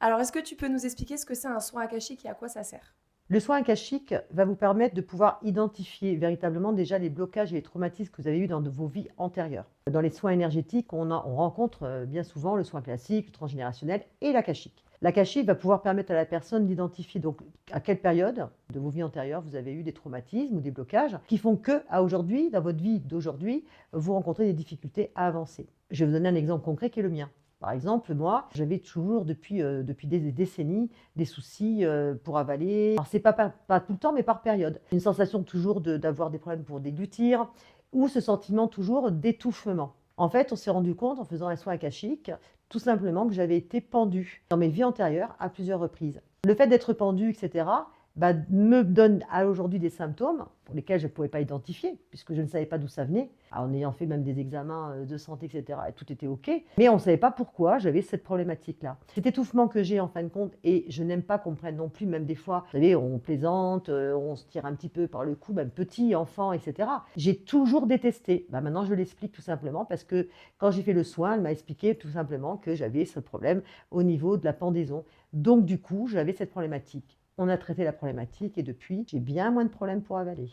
Alors, est-ce que tu peux nous expliquer ce que c'est un soin akashique et à quoi ça sert? Le soin akashique va vous permettre de pouvoir identifier véritablement déjà les blocages et les traumatismes que vous avez eus dans vos vies antérieures. Dans les soins énergétiques, on rencontre bien souvent le soin classique, le transgénérationnel et l'akashique. L'akashique va pouvoir permettre à la personne d'identifier donc à quelle période de vos vies antérieures vous avez eu des traumatismes ou des blocages qui font que, à aujourd'hui, dans votre vie d'aujourd'hui, vous rencontrez des difficultés à avancer. Je vais vous donner un exemple concret qui est le mien. Par exemple, moi, j'avais toujours depuis des décennies des soucis pour avaler. Alors, c'est pas tout le temps, mais par période. Une sensation toujours d'avoir des problèmes pour déglutir ou ce sentiment toujours d'étouffement. En fait, on s'est rendu compte en faisant un soin akashique, tout simplement que j'avais été pendue dans mes vies antérieures à plusieurs reprises. Le fait d'être pendue, etc., bah, me donne à aujourd'hui des symptômes pour lesquels je ne pouvais pas identifier, puisque je ne savais pas d'où ça venait, en ayant fait même des examens de santé, etc., et tout était OK, mais on ne savait pas pourquoi j'avais cette problématique-là. Cet étouffement que j'ai en fin de compte, et je n'aime pas qu'on me prenne non plus, même des fois, vous savez, on plaisante, on se tire un petit peu par le cou, même petit, enfant, etc. J'ai toujours détesté. Bah, maintenant, je l'explique tout simplement parce que quand j'ai fait le soin, elle m'a expliqué tout simplement que j'avais ce problème au niveau de la pendaison. Donc, du coup, j'avais cette problématique. On a traité la problématique et depuis, j'ai bien moins de problèmes pour avaler.